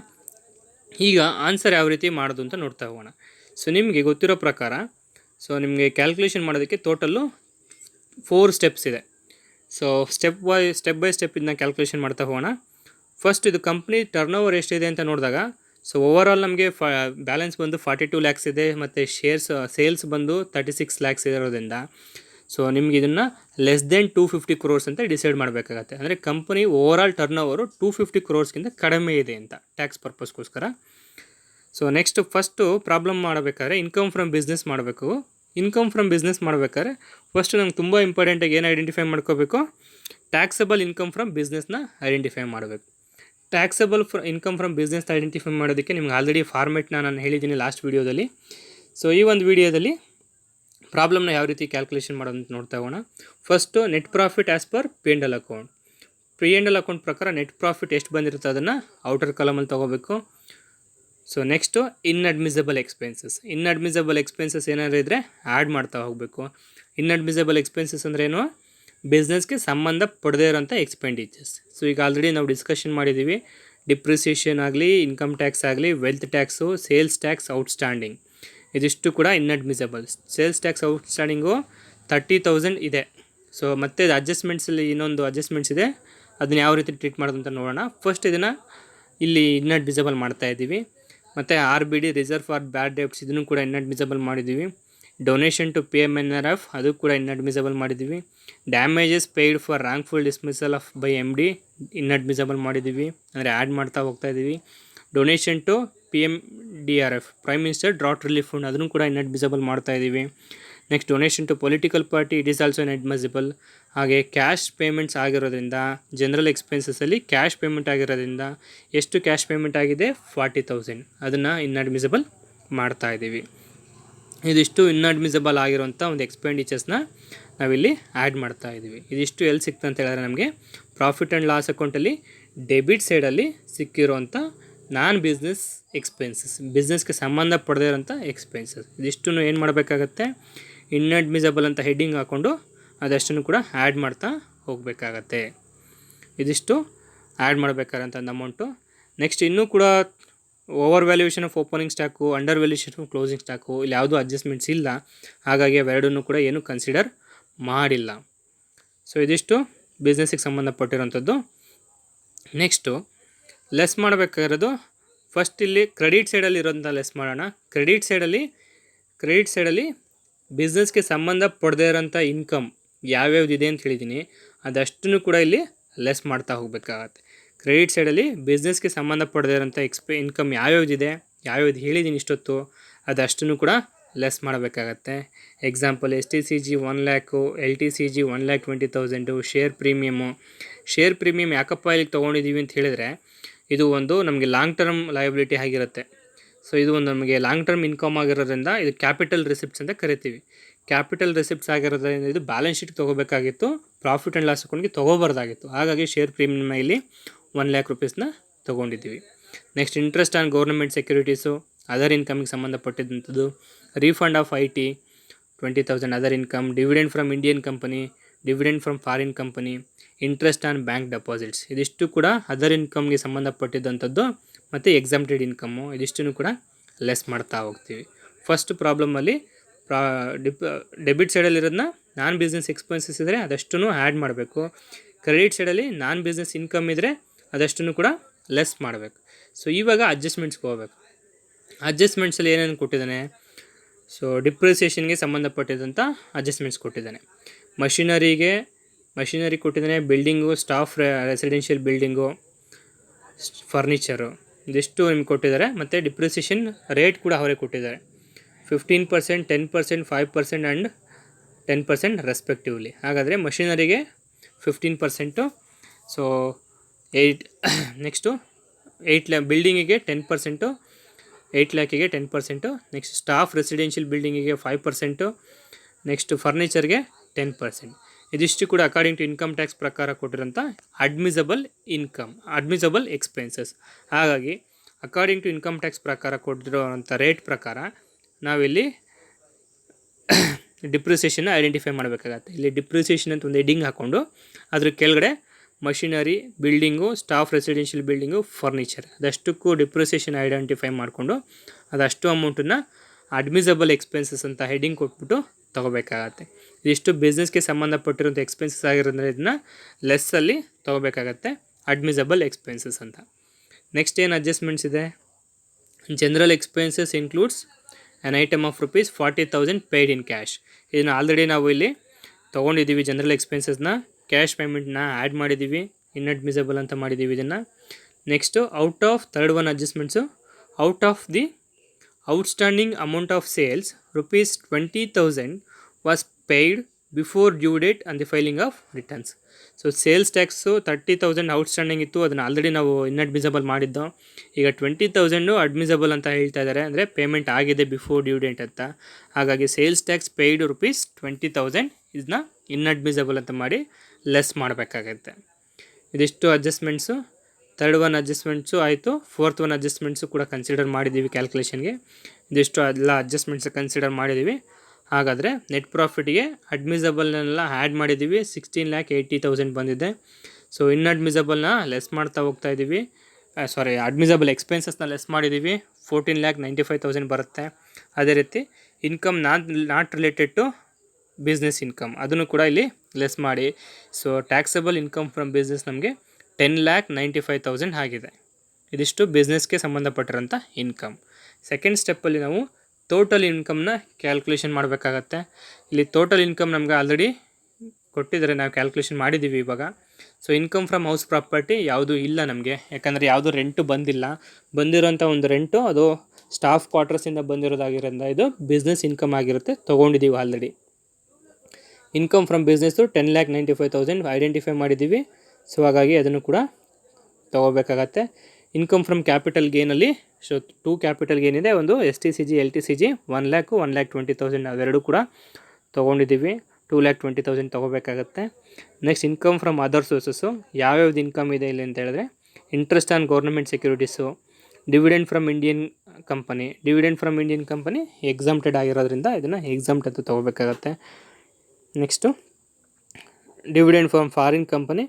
ಈಗ ಆನ್ಸರ್ ಯಾವ ರೀತಿ ಮಾಡೋದು ಅಂತ ನೋಡ್ತಾ ಹೋಗೋಣ. ಸೊ ನಿಮಗೆ ಗೊತ್ತಿರೋ ಪ್ರಕಾರ ಸೊ ನಿಮಗೆ ಕ್ಯಾಲ್ಕುಲೇಷನ್ ಮಾಡೋದಕ್ಕೆ ಟೋಟಲ್ಲು 4 ಸ್ಟೆಪ್ಸ್ ಇದೆ. ಸೊ ಸ್ಟೆಪ್ ಬೈ ಸ್ಟೆಪ್ ಇದನ್ನ ಕ್ಯಾಲ್ಕುಲೇಷನ್ ಮಾಡ್ತಾ ಹೋಗೋಣ. ಫಸ್ಟ್ ಇದು ಕಂಪ್ನಿ ಟರ್ನ್ ಓವರ್ ಎಷ್ಟಿದೆ ಅಂತ ನೋಡಿದಾಗ ಸೊ ಓವರಾಲ್ ನಮಗೆ ಬ್ಯಾಲೆನ್ಸ್ ಬಂದು 42 ಲ್ಯಾಕ್ಸ್ ಇದೆ, ಮತ್ತು ಸೇಲ್ಸ್ ಬಂದು 36 ಲ್ಯಾಕ್ಸ್ ಇರೋದ್ರಿಂದ ಸೊ ನಿಮ್ಗೆ ಇದನ್ನು ಲೆಸ್ ದೆನ್ 250 crores ಅಂತ ಡಿಸೈಡ್ ಮಾಡಬೇಕಾಗತ್ತೆ. ಅಂದರೆ company overall turnover 250 crores ಕಡಿಮೆ ಇದೆ ಅಂತ ಟ್ಯಾಕ್ಸ್ ಪರ್ಪಸ್ಗೋಸ್ಕರ. ಸೊ ನೆಕ್ಸ್ಟ್ ಫಸ್ಟು ಪ್ರಾಬ್ಲಮ್ ಮಾಡಬೇಕಾದ್ರೆ ಇನ್ಕಮ್ ಫ್ರಮ್ ಬಿಸ್ನೆಸ್ ಮಾಡಬೇಕು. ಇನ್ಕಮ್ ಫ್ರಮ್ ಬಿಸ್ನೆಸ್ ಮಾಡಬೇಕಾದ್ರೆ ಫಸ್ಟು ನಮ್ಗೆ ತುಂಬ ಇಂಪಾರ್ಟೆಂಟಾಗಿ ಏನು ಐಡೆಂಟಿಫೈ ಮಾಡ್ಕೋಬೇಕು, ಟ್ಯಾಕ್ಸಬಲ್ ಇನ್ಕಮ್ ಫ್ರಮ್ ಬಿಸ್ನೆಸ್ನ ಐಡೆಂಟಿಫೈ ಮಾಡಬೇಕು. Taxable income from business identify ಮಾಡೋದಕ್ಕೆ ನಿಮ್ಗೆ ಆಲ್ರೆಡಿ ಫಾರ್ಮೆಟ್ನ ನಾನು ಹೇಳಿದ್ದೀನಿ ಲಾಸ್ಟ್ ವೀಡಿಯೋದಲ್ಲಿ. ಸೊ ಈ ಒಂದು ವೀಡಿಯೋದಲ್ಲಿ ಪ್ರಾಬ್ಲಮ್ನ ಯಾವ ರೀತಿ ಕ್ಯಾಲ್ಕುಲೇಷನ್ ಮಾಡೋದು ಅಂತ ನೋಡ್ತಾ ಹೋಗೋಣ. First net profit as per P and L account. P and L account ಪ್ರಕಾರ ನೆಟ್ ಪ್ರಾಫಿಟ್ ಎಷ್ಟು ಬಂದಿರುತ್ತೆ ಅದನ್ನು ಔಟರ್ ಕಾಲಮಲ್ಲಿ ತೊಗೋಬೇಕು. ಸೊ ನೆಕ್ಸ್ಟು ಇನ್ಅಡ್ಮಿಸಬಲ್ ಎಕ್ಸ್ಪೆನ್ಸಸ್ ಏನಾದ್ರು ಇದ್ದರೆ ಆ್ಯಡ್ ಮಾಡ್ತಾ ಹೋಗಬೇಕು. ಇನ್ಅಡ್ಮಿಸಬಲ್ ಎಕ್ಸ್ಪೆನ್ಸಸ್ ಅಂದ್ರೇನು, ಬಿಸ್ನೆಸ್ಗೆ ಸಂಬಂಧ ಪಡದೇ ಇರೋಂಥ ಎಕ್ಸ್ಪೆಂಡಿಚರ್ಸ್. ಸೊ ಈಗ ಆಲ್ರೆಡಿ ನಾವು ಡಿಸ್ಕಷನ್ ಮಾಡಿದ್ದೀವಿ, ಡಿಪ್ರಿಸಿಯೇಷನ್ ಆಗಲಿ, ಇನ್ಕಮ್ ಟ್ಯಾಕ್ಸ್ ಆಗಲಿ, wealth tax, sales tax outstanding, ಇದಿಷ್ಟು ಕೂಡ ಇನ್ಅಡ್ಮಿಸಬಲ್. ಸೇಲ್ಸ್ ಟ್ಯಾಕ್ಸ್ ಔಟ್ಸ್ಟ್ಯಾಂಡಿಂಗು 30,000 ಇದೆ. ಸೊ ಮತ್ತೆ ಅಡ್ಜಸ್ಟ್ಮೆಂಟ್ಸಲ್ಲಿ ಇನ್ನೊಂದು ಅಡ್ಜಸ್ಟ್ಮೆಂಟ್ಸ್ ಇದೆ, ಅದನ್ನ ಯಾವ ರೀತಿ ಟ್ರೀಟ್ ಮಾಡೋದು ಅಂತ ನೋಡೋಣ. ಫಸ್ಟ್ ಇದನ್ನು ಇಲ್ಲಿ ಇನ್ಅಡ್ಮಿಸಬಲ್ ಮಾಡ್ತಾಯಿದ್ದೀವಿ. ಮತ್ತು RBD reserve for bad debts, ಇದನ್ನು ಕೂಡ ಇನ್ಅಡ್ಮಿಸಬಲ್ ಮಾಡಿದ್ದೀವಿ. ಡೊನೇಷನ್ ಟು PMNRF, ಅದು ಕೂಡ ಇನ್ಅಡ್ಮಿಸಬಲ್ ಮಾಡಿದ್ದೀವಿ. Damages paid for wrongful dismissal of by MD, inadmissible ಮಾಡಿದ್ದೀವಿ, ಅಂದರೆ ಆ್ಯಡ್ ಮಾಡ್ತಾ ಹೋಗ್ತಾ ಇದ್ದೀವಿ. Donation to PMDRF, prime minister drought relief fund, ಅದನ್ನು ಕೂಡ ಇನ್ಅಡ್ಮಿಸಬಲ್ ಮಾಡ್ತಾ ಇದ್ದೀವಿ. Next donation to political party, it is also inadmissible. ಹಾಗೆ ಕ್ಯಾಶ್ ಪೇಮೆಂಟ್ಸ್ ಆಗಿರೋದ್ರಿಂದ, ಜನರಲ್ ಎಕ್ಸ್ಪೆನ್ಸಸ್ಸಲ್ಲಿ ಕ್ಯಾಶ್ ಪೇಮೆಂಟ್ ಆಗಿರೋದ್ರಿಂದ ಎಷ್ಟು ಕ್ಯಾಶ್ ಪೇಮೆಂಟ್ ಆಗಿದೆ 40,000, ಅದನ್ನು ಇನ್ಅಡ್ಮಿಸಬಲ್ ಮಾಡ್ತಾ ಇದ್ದೀವಿ. ಇದಿಷ್ಟು ಇನ್ಅಡ್ಮಿಸಬಲ್ ಆಗಿರೋಂಥ ಒಂದು ಎಕ್ಸ್ಪೆಂಡಿಚರ್ಸ್ನ ನಾವಿಲ್ಲಿ ಆ್ಯಡ್ ಮಾಡ್ತಾ ಇದ್ದೀವಿ. ಇದಿಷ್ಟು ಎಲ್ಲಿ ಸಿಕ್ತು ಅಂತ ಹೇಳಿದ್ರೆ ನಮಗೆ ಪ್ರಾಫಿಟ್ ಆ್ಯಂಡ್ ಲಾಸ್ ಅಕೌಂಟಲ್ಲಿ ಡೆಬಿಟ್ ಸೈಡಲ್ಲಿ ಸಿಕ್ಕಿರೋಂಥ ನಾನ್ ಬಿಸ್ನೆಸ್ ಎಕ್ಸ್ಪೆನ್ಸಸ್, ಬಿಸ್ನೆಸ್ಗೆ ಸಂಬಂಧ ಪಡದೇ ಇರೋಂಥ ಎಕ್ಸ್ಪೆನ್ಸಸ್. ಇದಿಷ್ಟು ಏನು ಮಾಡಬೇಕಾಗತ್ತೆ, ಇನ್ಅಡ್ಮಿಸಬಲ್ ಅಂತ ಹೆಡ್ಡಿಂಗ್ ಹಾಕ್ಕೊಂಡು ಅದಷ್ಟನ್ನು ಕೂಡ ಆ್ಯಡ್ ಮಾಡ್ತಾ ಹೋಗಬೇಕಾಗತ್ತೆ. ಇದಿಷ್ಟು ಆ್ಯಡ್ ಮಾಡಬೇಕಾದಂಥ ಅಮೌಂಟು. ನೆಕ್ಸ್ಟ್ ಇನ್ನೂ ಕೂಡ over valuation of opening stock, under valuation of closing stock, ಇಲ್ಲಿ ಯಾವುದೂ ಅಡ್ಜಸ್ಟ್ಮೆಂಟ್ಸ್ ಇಲ್ಲ, ಹಾಗಾಗಿ ಅವೆರಡನ್ನೂ ಕೂಡ ಏನು ಕನ್ಸಿಡರ್ ಮಾಡಿಲ್ಲ. ಸೊ ಇದಿಷ್ಟು ಬಿಸ್ನೆಸ್ಸಿಗೆ ಸಂಬಂಧಪಟ್ಟಿರೋಂಥದ್ದು. ನೆಕ್ಸ್ಟು ಲೆಸ್ ಮಾಡಬೇಕಾಗಿರೋದು ಫಸ್ಟ್ ಇಲ್ಲಿ ಕ್ರೆಡಿಟ್ ಸೈಡಲ್ಲಿ ಇರೋಂಥ ಲೆಸ್ ಮಾಡೋಣ. ಕ್ರೆಡಿಟ್ ಸೈಡಲ್ಲಿ ಬಿಸ್ನೆಸ್ಗೆ ಸಂಬಂಧ ಪಡದೇ ಇರೋಂಥ ಇನ್ಕಮ್ ಯಾವ್ಯಾವ್ದಿದೆ ಅಂತ ಹೇಳಿದ್ದೀನಿ, ಅದಷ್ಟನ್ನು ಕೂಡ ಇಲ್ಲಿ ಲೆಸ್ ಮಾಡ್ತಾ ಹೋಗಬೇಕಾಗತ್ತೆ. ಕ್ರೆಡಿಟ್ ಸೈಡಲ್ಲಿ ಬಿಸ್ನೆಸ್ಗೆ ಸಂಬಂಧ ಪಡದೇ ಇರೋಂಥ ಇನ್ಕಮ್ ಯಾವ್ಯಾವ್ದು ಹೇಳಿದ್ದೀನಿ ಇಷ್ಟೊತ್ತು, ಅದಷ್ಟನ್ನು ಕೂಡ ಲೆಸ್ ಮಾಡಬೇಕಾಗತ್ತೆ. Example STCG 1 lakh, LTCG 1,20,000, share premium ಯಾಕಪ್ಪ ಇಲ್ಲಿಗೆ ತೊಗೊಂಡಿದ್ದೀವಿ ಅಂತ ಹೇಳಿದರೆ, ಇದು ಒಂದು ನಮಗೆ ಲಾಂಗ್ ಟರ್ಮ್ ಲಯಬಿಲಿಟಿ ಆಗಿರುತ್ತೆ. ಸೊ ಇದು ಒಂದು ನಮಗೆ ಲಾಂಗ್ ಟರ್ಮ್ ಇನ್ಕಮ್ ಆಗಿರೋದ್ರಿಂದ ಇದು ಕ್ಯಾಪಿಟಲ್ ರಿಸಿಪ್ಟ್ಸ್ ಅಂತ ಕರಿತೀವಿ. ಕ್ಯಾಪಿಟಲ್ ರಿಸಿಪ್ಟ್ಸ್ ಆಗಿರೋದ್ರಿಂದ ಇದು ಬ್ಯಾಲೆನ್ಸ್ ಶೀಟ್ಗೆ ತೊಗೋಬೇಕಾಗಿತ್ತು, ಪ್ರಾಫಿಟ್ ಆ್ಯಂಡ್ ಲಾಸ್ ಅಕೌಂಟ್ಗೆ ತೊಗೋಬಾರ್ದಾಗಿತ್ತು. ಹಾಗಾಗಿ ಶೇರ್ ಪ್ರೀಮಿಯಮ್ ಇಲ್ಲಿ 1 ಲ್ಯಾಕ್ ರುಪೀಸ್ನ ತೊಗೊಂಡಿದ್ದೀವಿ. Next interest on government securities, other ಇನ್ಕಮ್ಗೆ ಸಂಬಂಧಪಟ್ಟಿದ್ದಂಥದ್ದು. Refund of IT 20,000 other income. Dividend from Indian company, dividend from foreign company, interest on bank deposits, ಇದಿಷ್ಟು ಕೂಡ ಅದರ್ ಇನ್ಕಮ್ಗೆ ಸಂಬಂಧಪಟ್ಟಿದ್ದಂಥದ್ದು. ಮತ್ತು ಎಕ್ಸಮ್ಟೆಡ್ ಇನ್ಕಮ್ಮು, ಇದಿಷ್ಟನ್ನು ಕೂಡ ಲೆಸ್ ಮಾಡ್ತಾ ಹೋಗ್ತೀವಿ. ಫಸ್ಟ್ ಪ್ರಾಬ್ಲಮಲ್ಲಿ ಡೆಬಿಟ್ ಸೈಡಲ್ಲಿರೋದನ್ನ ನಾನ್ ಬಿಸ್ನೆಸ್ ಎಕ್ಸ್ಪೆನ್ಸಸ್ ಇದ್ದರೆ ಅದಷ್ಟನ್ನು ಆ್ಯಡ್ ಮಾಡಬೇಕು. ಕ್ರೆಡಿಟ್ ಸೈಡಲ್ಲಿ ನಾನ್ ಬಿಸ್ನೆಸ್ ಇನ್ಕಮ್ ಇದ್ದರೆ ಅದಷ್ಟನ್ನು ಕೂಡ ಲೆಸ್ ಮಾಡಬೇಕು. ಸೊ ಇವಾಗ ಅಡ್ಜಸ್ಟ್ಮೆಂಟ್ಸ್ಗೆ ಹೋಗಬೇಕು. ಅಡ್ಜಸ್ಟ್ಮೆಂಟ್ಸಲ್ಲಿ ಏನೇನು ಕೊಟ್ಟಿದ್ದಾನೆ, ಸೊ ಡಿಪ್ರಿಸಿಯೇಷನ್ಗೆ ಸಂಬಂಧಪಟ್ಟಿದಂಥ ಅಡ್ಜಸ್ಟ್ಮೆಂಟ್ಸ್ ಕೊಟ್ಟಿದ್ದಾನೆ. ಮಷಿನರಿ ಕೊಟ್ಟಿದ್ದಾನೆ, building, staff residential building, furniture ಇದಿಷ್ಟು ನಿಮ್ಗೆ ಕೊಟ್ಟಿದ್ದಾರೆ. ಮತ್ತು ಡಿಪ್ರಿಸಿಯೇಷನ್ ರೇಟ್ ಕೂಡ ಅವರೇ ಕೊಟ್ಟಿದ್ದಾರೆ. 15%, 10%, 5% ಆ್ಯಂಡ್ 10% ರೆಸ್ಪೆಕ್ಟಿವ್ಲಿ. ಹಾಗಾದರೆ ಮಷಿನರಿಗೆ 15%, ಸೊ 8 ಲ್ಯಾಕ್ ಬಿಲ್ಡಿಂಗಿಗೆ 10%, 8 ಲ್ಯಾಕಿಗೆ 10%, ನೆಕ್ಸ್ಟ್ ಸ್ಟಾಫ್ ರೆಸಿಡೆನ್ಷಿಯಲ್ ಬಿಲ್ಡಿಂಗಿಗೆ 5%, ನೆಕ್ಸ್ಟ್ ಫರ್ನಿಚರ್ಗೆ 10%. ಇದಿಷ್ಟು ಕೂಡ ಅಕಾರ್ಡಿಂಗ್ ಟು ಇನ್ಕಮ್ ಟ್ಯಾಕ್ಸ್ ಪ್ರಕಾರ ಕೊಟ್ಟಿರೋಂಥ ಅಡ್ಮಿಸಬಲ್ ಎಕ್ಸ್ಪೆನ್ಸಸ್. ಹಾಗಾಗಿ ಅಕಾರ್ಡಿಂಗ್ ಟು ಇನ್ಕಮ್ ಟ್ಯಾಕ್ಸ್ ಪ್ರಕಾರ ಕೊಟ್ಟಿರೋವಂಥ ರೇಟ್ ಪ್ರಕಾರ ನಾವಿಲ್ಲಿ ಡಿಪ್ರಿಸಿಯೇಷನ್ನ ಐಡೆಂಟಿಫೈ ಮಾಡಬೇಕಾಗತ್ತೆ. ಇಲ್ಲಿ ಡಿಪ್ರಿಸಿಯೇಷನ್ ಅಂತ ಒಂದು ಹೆಡ್ಡಿಂಗ್ ಹಾಕ್ಕೊಂಡು ಅದ್ರ ಕೆಳಗಡೆ machinery, building, staff residential building, furniture ಅದಷ್ಟಕ್ಕೂ ಡಿಪ್ರಿಸಿಯೇಷನ್ ಐಡೆಂಟಿಫೈ ಮಾಡಿಕೊಂಡು ಅದಷ್ಟು ಅಮೌಂಟನ್ನು ಅಡ್ಮಿಸಬಲ್ ಎಕ್ಸ್ಪೆನ್ಸಸ್ ಅಂತ ಹೆಡ್ಡಿಂಗ್ ಕೊಟ್ಬಿಟ್ಟು ತೊಗೋಬೇಕಾಗತ್ತೆ. ಇದಿಷ್ಟು ಬಿಸ್ನೆಸ್ಗೆ ಸಂಬಂಧಪಟ್ಟಿರೋಂಥ ಎಕ್ಸ್ಪೆನ್ಸಸ್ ಆಗಿರೋದ್ರಿಂದ ಇದನ್ನು ಲೆಸ್ಸಲ್ಲಿ ತೊಗೋಬೇಕಾಗತ್ತೆ, ಅಡ್ಮಿಸಬಲ್ ಎಕ್ಸ್ಪೆನ್ಸಸ್ ಅಂತ. ನೆಕ್ಸ್ಟ್ ಏನು ಅಡ್ಜಸ್ಟ್ಮೆಂಟ್ಸ್ ಇದೆ, general expenses includes an item of ₹40,000 paid in cash. ಇದನ್ನು ಆಲ್ರೆಡಿ ನಾವು ಇಲ್ಲಿ ತೊಗೊಂಡಿದ್ದೀವಿ. ಜನರಲ್ ಎಕ್ಸ್ಪೆನ್ಸಸ್ನ ಕ್ಯಾಶ್ ಪೇಮೆಂಟ್ನ ಆ್ಯಡ್ ಮಾಡಿದ್ದೀವಿ, ಇನ್ಅಡ್ಮಿಸಬಲ್ ಅಂತ ಮಾಡಿದ್ದೀವಿ ಇದನ್ನು. Next third one adjustments, out of the outstanding amount of sales ₹20,000 was paid before due date on the filing of returns. So sales tax 30,000 outstanding ಇತ್ತು, ಅದನ್ನು ಆಲ್ರೆಡಿ ನಾವು ಇನ್ಅಡ್ಮಿಸಬಲ್ ಮಾಡಿದ್ದೋ. ಈಗ 20,000 ಅಡ್ಮಿಸಬಲ್ ಅಂತ ಹೇಳ್ತಾ ಇದ್ದಾರೆ, ಅಂದರೆ ಪೇಮೆಂಟ್ ಆಗಿದೆ ಬಿಫೋರ್ ಡ್ಯೂ ಡೇಟ್ ಅಂತ. ಹಾಗಾಗಿ ಸೇಲ್ಸ್ ಟ್ಯಾಕ್ಸ್ ಪೇಯ್ಡ್ ₹20,000 ಇದನ್ನ ಇನ್ಅಡ್ಮಿಸಬಲ್ ಅಂತ ಮಾಡಿ ಲೆಸ್ ಮಾಡಬೇಕಾಗತ್ತೆ. ಇದಿಷ್ಟು ಅಡ್ಜಸ್ಟ್ಮೆಂಟ್ಸು. ಥರ್ಡ್ ಒನ್ ಅಡ್ಜಸ್ಟ್ಮೆಂಟ್ಸು ಆಯಿತು. ಫೋರ್ತ್ ಒನ್ ಅಡ್ಜಸ್ಟ್ಮೆಂಟ್ಸು ಕೂಡ ಕನ್ಸಿಡರ್ ಮಾಡಿದ್ದೀವಿ ಕ್ಯಾಲ್ಕುಲೇಷನ್ಗೆ. ಇದಿಷ್ಟು ಎಲ್ಲ ಅಡ್ಜಸ್ಟ್ಮೆಂಟ್ಸ್ ಕನ್ಸಿಡರ್ ಮಾಡಿದ್ದೀವಿ. ಹಾಗಾದರೆ ನೆಟ್ ಪ್ರಾಫಿಟ್ಗೆ ಅಡ್ಮಿಸಬಲ್ನೆಲ್ಲ ಆ್ಯಡ್ ಮಾಡಿದ್ದೀವಿ, 16,80,000 ಬಂದಿದೆ. ಸೊ ಇನ್ಅಡ್ಮಿಸಬಲ್ನ ಲೆಸ್ ಮಾಡ್ತಾ ಹೋಗ್ತಾ ಇದ್ದೀವಿ, ಅಡ್ಮಿಸಬಲ್ ಎಕ್ಸ್ಪೆನ್ಸಸ್ನ ಲೆಸ್ ಮಾಡಿದ್ದೀವಿ, 14,95,000 ಬರುತ್ತೆ. ಅದೇ ರೀತಿ income not related to business income ಅದನ್ನು ಕೂಡ ಇಲ್ಲಿ ಲೆಸ್ ಮಾಡಿ, so taxable income from business ನಮಗೆ 10,95,000 ಆಗಿದೆ. ಇದಿಷ್ಟು ಬಿಸ್ನೆಸ್ಗೆ ಸಂಬಂಧಪಟ್ಟಿರೋಂಥ ಇನ್ಕಮ್. ಸೆಕೆಂಡ್ ಸ್ಟೆಪ್ಪಲ್ಲಿ ನಾವು ಟೋಟಲ್ ಇನ್ಕಮ್ನ ಕ್ಯಾಲ್ಕುಲೇಷನ್ ಮಾಡಬೇಕಾಗತ್ತೆ. ಇಲ್ಲಿ ಟೋಟಲ್ ಇನ್ಕಮ್ ನಮ್ಗೆ ಆಲ್ರೆಡಿ ಕೊಟ್ಟಿದ್ದಾರೆ, ನಾವು ಕ್ಯಾಲ್ಕುಲೇಷನ್ ಮಾಡಿದ್ದೀವಿ ಇವಾಗ. So income from house property ಯಾವುದೂ ಇಲ್ಲ ನಮಗೆ, ಯಾಕಂದರೆ ಯಾವುದು ರೆಂಟು ಬಂದಿರೋಂಥ ಒಂದು ರೆಂಟು ಅದು ಸ್ಟಾಫ್ ಕ್ವಾರ್ಟರ್ಸಿಂದ ಬಂದಿರೋದಾಗಿರೋದ್ರಿಂದ ಇದು ಬಿಸ್ನೆಸ್ ಇನ್ಕಮ್ ಆಗಿರುತ್ತೆ, ತೊಗೊಂಡಿದ್ದೀವಿ already. Income from business 10,95,000 identify ಮಾಡಿದ್ದೀವಿ. ಸೊ ಹಾಗಾಗಿ ಅದನ್ನು ಕೂಡ ತೊಗೋಬೇಕಾಗತ್ತೆ. ಇನ್ಕಮ್ ಫ್ರಮ್ ಕ್ಯಾಪಿಟಲ್ ಗೇನಲ್ಲಿ ಸೊ 2 ಕ್ಯಾಪಿಟಲ್ ಗೇನ್ ಇದೆ, ಒಂದು STCG LTCG 1 lakh 1,20,000 ಅವೆರಡು ಕೂಡ ತೊಗೊಂಡಿದ್ದೀವಿ. 2,20,000 ತೊಗೋಬೇಕಾಗತ್ತೆ. Next income from other sources ಯಾವ್ಯಾವ್ದು ಇನ್ಕಮ್ ಇದೆ ಇಲ್ಲಿ ಅಂತ ಹೇಳಿದ್ರೆ, interest on government securities, dividend from Indian company exempted ಆಗಿರೋದ್ರಿಂದ ಇದನ್ನು ಎಕ್ಸಾಮ್ಟ್ ಅಂತ ತೊಗೋಬೇಕಾಗತ್ತೆ. Next dividend from foreign company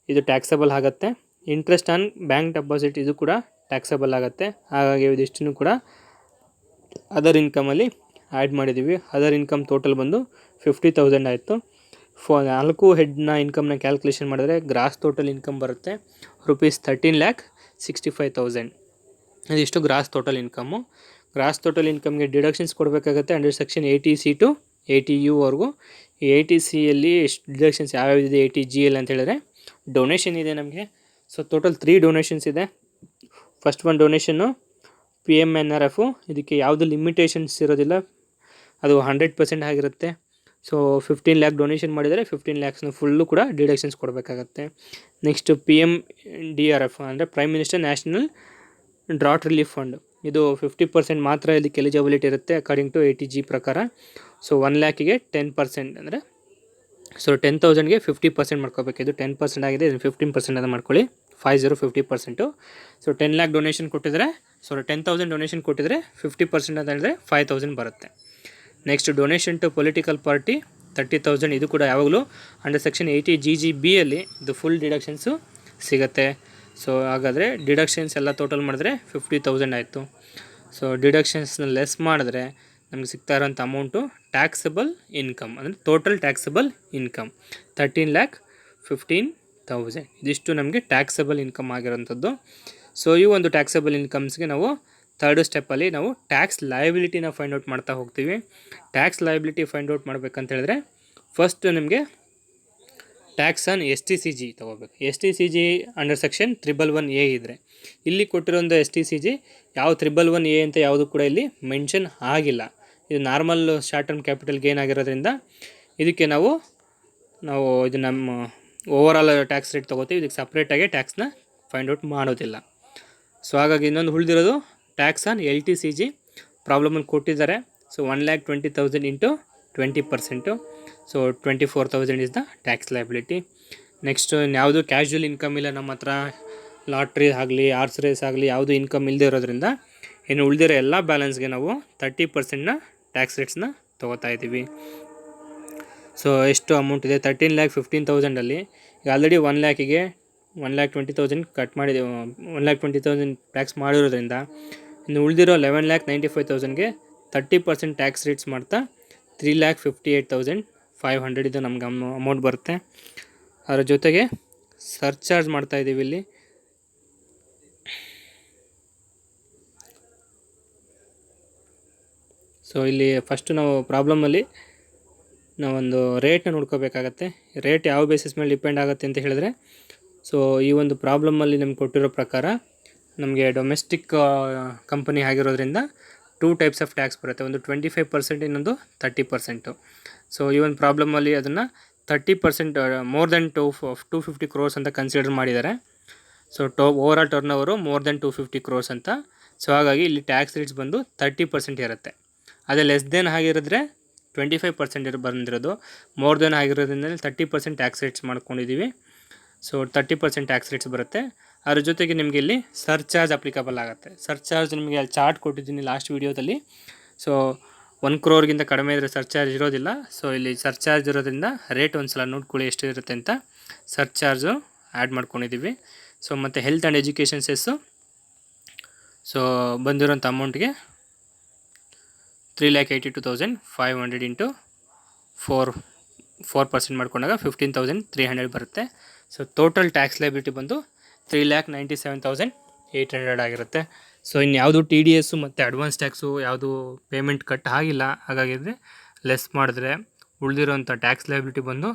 ಇದು ಟ್ಯಾಕ್ಸಬಲ್ ಆಗುತ್ತೆ. ಇಂಟ್ರೆಸ್ಟ್ ಆನ್ ಬ್ಯಾಂಕ್ ಡೆಪಾಸಿಟ್ ಇದು ಕೂಡ ಟ್ಯಾಕ್ಸಬಲ್ ಆಗುತ್ತೆ. ಹಾಗಾಗಿ ಇದಿಷ್ಟನ್ನು ಕೂಡ ಅದರ್ ಇನ್ಕಮಲ್ಲಿ ಆ್ಯಡ್ ಮಾಡಿದ್ದೀವಿ. ಅದರ್ ಇನ್ಕಮ್ ಟೋಟಲ್ ಬಂದು 50,000 ಆಯಿತು. 4 ಹೆಡ್ನ ಇನ್ಕಮ್ನ ಕ್ಯಾಲ್ಕುಲೇಷನ್ ಮಾಡಿದ್ರೆ ಗ್ರಾಸ್ ಟೋಟಲ್ ಇನ್ಕಮ್ ಬರುತ್ತೆ ₹13,65,000. ಇದಿಷ್ಟು gross total income. Gross total ಇನ್ಕಮ್ಗೆ ಡಿಡಕ್ಷನ್ಸ್ ಕೊಡಬೇಕಾಗುತ್ತೆ under section 80C to 80U ಈ 80Cಯಲ್ಲಿ ಎಷ್ಟು ಡಿಡಕ್ಷನ್ಸ್ ಯಾವ್ಯಾವುದಿದೆ, 80Gಯಲ್ಲಿ ಅಂತ ಹೇಳಿದ್ರೆ ಡೊನೇಷನ್ ಇದೆ ನಮಗೆ. ಸೊ ಟೋಟಲ್ 3 ಡೊನೇಷನ್ಸ್ ಇದೆ. ಫಸ್ಟ್ ಒನ್ ಡೊನೇಷನ್ನು PMNRF, ಇದಕ್ಕೆ ಯಾವುದು ಲಿಮಿಟೇಷನ್ಸ್ ಇರೋದಿಲ್ಲ, ಅದು 100% ಆಗಿರುತ್ತೆ. ಸೊ 15 lakh ಡೊನೇಷನ್ ಮಾಡಿದರೆ 15 lakhsನ ಫುಲ್ಲು ಕೂಡ ಡಿಡಕ್ಷನ್ಸ್ ಕೊಡಬೇಕಾಗತ್ತೆ. ನೆಕ್ಸ್ಟು PMDRF ಅಂದರೆ prime minister national drought relief fund, ಇದು 50% ಮಾತ್ರ ಇದಕ್ಕೆ ಎಲಿಜಿಬಿಲಿಟಿ ಇರುತ್ತೆ ಅಕಾರ್ಡಿಂಗ್ ಟು 80G ಪ್ರಕಾರ. ಸೊ 1 lakhಗೆ 10% ಅಂದರೆ ಸೊ 10,000ಗೆ 50% ಮಾಡ್ಕೋಬೇಕು. ಇದು 10% ಆಗಿದೆ, ಇದು 15% ಅಂತ ಮಾಡ್ಕೊಳ್ಳಿ, 50% ಸೊ 10 lakh ಡೊನೇಷನ್ ಕೊಟ್ಟಿದ್ರೆ 10,000 ಡೊನೇಷನ್ ಕೊಟ್ಟಿದ್ರೆ 50% ಅಂತ ಹೇಳಿದ್ರೆ 5,000 ಬರುತ್ತೆ. Next donation to political party 30,000, ಇದು ಕೂಡ ಯಾವಾಗಲೂ ಅಂಡರ್ ಸೆಕ್ಷನ್ 80GGBಯಲ್ಲಿ ಇದು ಫುಲ್ ಡಿಡಕ್ಷನ್ಸು ಸಿಗುತ್ತೆ. ಸೊ ಹಾಗಾದರೆ ಡಿಡಕ್ಷನ್ಸ್ ಎಲ್ಲ ಟೋಟಲ್ ಮಾಡಿದ್ರೆ 50,000 ಆಯಿತು. ಸೊ ಡಿಡಕ್ಷನ್ಸ್ನ ಲೆಸ್ ಮಾಡಿದ್ರೆ ನಮಗೆ ಸಿಗ್ತಾ ಇರೋಂಥ ಅಮೌಂಟು ಟ್ಯಾಕ್ಸಬಲ್ ಇನ್ಕಮ್ ಅಂದರೆ ಟೋಟಲ್ ಟ್ಯಾಕ್ಸಬಲ್ ಇನ್ಕಮ್ 13,15,000. ಇದಿಷ್ಟು ನಮಗೆ ಟ್ಯಾಕ್ಸಬಲ್ ಇನ್ಕಮ್ ಆಗಿರೋಂಥದ್ದು. ಸೊ ಈ ಒಂದು ಟ್ಯಾಕ್ಸಬಲ್ ಇನ್ಕಮ್ಸ್ಗೆ ನಾವು ಥರ್ಡ್ ಸ್ಟೆಪ್ಪಲ್ಲಿ ನಾವು ಟ್ಯಾಕ್ಸ್ ಲಯಬಿಲಿಟಿನ ಫೈಂಡ್ ಔಟ್ ಮಾಡ್ತಾ ಹೋಗ್ತೀವಿ. ಟ್ಯಾಕ್ಸ್ ಲಯಬಿಲಿಟಿ ಫೈಂಡ್ ಔಟ್ ಮಾಡ್ಬೇಕಂತ ಹೇಳಿದ್ರೆ ಫಸ್ಟ್ ನಿಮಗೆ ಟ್ಯಾಕ್ಸ್ ಆನ್ STCG ತೊಗೋಬೇಕು. STCG ಅಂಡರ್ ಸೆಕ್ಷನ್ 111A ಇದ್ದರೆ, ಇಲ್ಲಿ ಕೊಟ್ಟಿರೋಂಥ STCG ಯಾವ 111A ಅಂತ ಯಾವುದು ಕೂಡ ಇಲ್ಲಿ ಮೆನ್ಷನ್ ಆಗಿಲ್ಲ. ಇದು normal short term capital gain ಆಗಿರೋದ್ರಿಂದ ಇದಕ್ಕೆ ನಾವು ಇದು ನಮ್ಮ ಓವರಾಲ್ ಟ್ಯಾಕ್ಸ್ ರೇಟ್ ತೊಗೋತೀವಿ. ಇದಕ್ಕೆ ಸಪ್ರೇಟಾಗಿ ಟ್ಯಾಕ್ಸ್ನ ಫೈಂಡ್ ಔಟ್ ಮಾಡೋದಿಲ್ಲ. ಸೊ ಹಾಗಾಗಿ ಇನ್ನೊಂದು ಉಳಿದಿರೋದು ಟ್ಯಾಕ್ಸ್ ಆನ್ LTCG ಪ್ರಾಬ್ಲಮನ್ನು ಕೊಟ್ಟಿದ್ದಾರೆ. So 1,20,000 into 20%. So 24,000 is the tax liability. Next ಯಾವುದು ಕ್ಯಾಶುವಲ್ ಇನ್ಕಮ್ ಇಲ್ಲ ನಮ್ಮ ಹತ್ರ, ಲಾಟ್ರಿ ಆಗಲಿ ಆರ್ಸ್ ರೇಸ್ ಆಗಲಿ ಯಾವುದು ಇನ್ಕಮ್ ಇಲ್ಲದೆ ಇರೋದ್ರಿಂದ ಇನ್ನು ಉಳಿದಿರೋ ಎಲ್ಲ ಬ್ಯಾಲೆನ್ಸ್ಗೆ ನಾವು 30%ನ ಟ್ಯಾಕ್ಸ್ ರೇಟ್ಸ್ನ ತೊಗೋತಾ ಇದ್ದೀವಿ. ಸೊ ಎಷ್ಟು ಅಮೌಂಟ್ ಇದೆ? 13,15,000ಅಲ್ಲಿ ಈಗ ಆಲ್ರೆಡಿ 1,00,000ಗೆ 1,20,000 ಕಟ್ ಮಾಡಿದ್ದೀವಿ. 1,20,000 ಟ್ಯಾಕ್ಸ್ ಮಾಡಿರೋದ್ರಿಂದ ಇನ್ನು ಉಳಿದಿರೋ 11,95,000ಗೆ 30% ಟ್ಯಾಕ್ಸ್ ರೇಟ್ಸ್ ಮಾಡ್ತಾ 3,58,500 ಇದು ನಮ್ಗೆ ಅಮೌಂಟ್ ಬರುತ್ತೆ. ಅದರ ಜೊತೆಗೆ ಸರ್ಚಾರ್ಜ್ ಮಾಡ್ತಾಯಿದ್ದೀವಿ ಇಲ್ಲಿ. ಸೊ ಇಲ್ಲಿ ಫಸ್ಟು ನಾವು ಪ್ರಾಬ್ಲಮಲ್ಲಿ ನಾವೊಂದು ರೇಟ್ನ ನೋಡ್ಕೋಬೇಕಾಗತ್ತೆ. ರೇಟ್ ಯಾವ ಬೇಸಿಸ್ ಮೇಲೆ ಡಿಪೆಂಡ್ ಆಗುತ್ತೆ ಅಂತ ಹೇಳಿದ್ರೆ, ಸೊ ಈ ಒಂದು ಪ್ರಾಬ್ಲಮಲ್ಲಿ ನಮ್ಗೆ ಕೊಟ್ಟಿರೋ ಪ್ರಕಾರ ನಮಗೆ ಡೊಮೆಸ್ಟಿಕ್ ಕಂಪನಿ ಆಗಿರೋದ್ರಿಂದ 2 ಟೈಪ್ಸ್ ಆಫ್ ಟ್ಯಾಕ್ಸ್ ಬರುತ್ತೆ. ಒಂದು 25%, ಇನ್ನೊಂದು 30%. ಸೊ ಈ ಒಂದು ಪ್ರಾಬ್ಲಮಲ್ಲಿ ಅದನ್ನು 30% ಮೋರ್ ದೆನ್ 250 crores ಅಂತ ಕನ್ಸಿಡರ್ ಮಾಡಿದ್ದಾರೆ. So overall turn over more than 250 crores ಅಂತ. ಸೊ ಹಾಗಾಗಿ ಇಲ್ಲಿ ಟ್ಯಾಕ್ಸ್ ರೇಟ್ಸ್ ಬಂದು 30% ಇರುತ್ತೆ. ಅದೇ ಲೆಸ್ ದೆನ್ ಆಗಿರಿದ್ರೆ 25% ಬಂದಿರೋದು. ಮೋರ್ ದೆನ್ ಆಗಿರೋದ್ರಿಂದ 30% ಟ್ಯಾಕ್ಸ್ ರೇಟ್ಸ್ ಮಾಡ್ಕೊಂಡಿದ್ದೀವಿ. ಸೊ 30% ಟ್ಯಾಕ್ಸ್ ರೇಟ್ಸ್ ಬರುತ್ತೆ. ಅದ್ರ ಜೊತೆಗೆ ನಿಮಗೆ ಇಲ್ಲಿ ಸರ್ಚಾರ್ಜ್ ಅಪ್ಲಿಕಬಲ್ ಆಗುತ್ತೆ. ಸರ್ಚಾರ್ಜ್ ನಿಮಗೆ ಅಲ್ಲಿ ಚಾರ್ಟ್ ಕೊಟ್ಟಿದ್ದೀನಿ ಲಾಸ್ಟ್ ವೀಡಿಯೋದಲ್ಲಿ. ಸೊ 1 crore ಕಡಿಮೆ ಇದ್ದರೆ ಸರ್ಚಾರ್ಜ್ ಇರೋದಿಲ್ಲ. ಸೊ ಇಲ್ಲಿ ಸರ್ಚಾರ್ಜ್ ಇರೋದ್ರಿಂದ ರೇಟ್ ಒಂದು ಸಲ ನೋಡ್ಕೊಳ್ಳಿ ಎಷ್ಟಿರುತ್ತೆ ಅಂತ. ಸರ್ಚಾರ್ಜು ಆ್ಯಡ್ ಮಾಡ್ಕೊಂಡಿದ್ದೀವಿ. ಸೊ ಮತ್ತು health and education cess so ಬಂದಿರೋಂಥ ಅಮೌಂಟ್ಗೆ 3,82,500 ಇಂಟು 4% ಮಾಡ್ಕೊಂಡಾಗ 15,300 ಬರುತ್ತೆ. ಸೊ ಟೋಟಲ್ ಟ್ಯಾಕ್ಸ್ ಲಯಬಿಲಿಟಿ ಬಂದು 3,97,800 ಆಗಿರುತ್ತೆ. ಸೊ ಇನ್ಯಾವುದು TDS ಮತ್ತು ಅಡ್ವಾನ್ಸ್ ಟ್ಯಾಕ್ಸು ಯಾವುದು ಪೇಮೆಂಟ್ ಕಟ್ ಆಗಿಲ್ಲ. ಹಾಗಾಗಿದ್ರೆ ಲೆಸ್ ಮಾಡಿದ್ರೆ ಉಳಿದಿರೋಂಥ ಟ್ಯಾಕ್ಸ್ ಲಯಬಿಲಿಟಿ ಬಂದು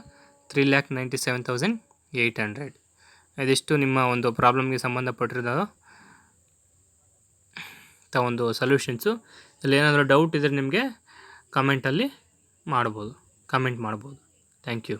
3,97,800. ಇದಿಷ್ಟು ನಿಮ್ಮ ಒಂದು ಪ್ರಾಬ್ಲಮ್ಗೆ ಸಂಬಂಧಪಟ್ಟಿರೋದು ಒಂದು ಸೊಲ್ಯೂಷನ್ಸು. ಇಲ್ಲಿ ಏನಾದರೂ ಡೌಟ್ ಇದ್ದರೆ ನಿಮಗೆ ಕಮೆಂಟ್ ಮಾಡ್ಬೋದು. Thank you.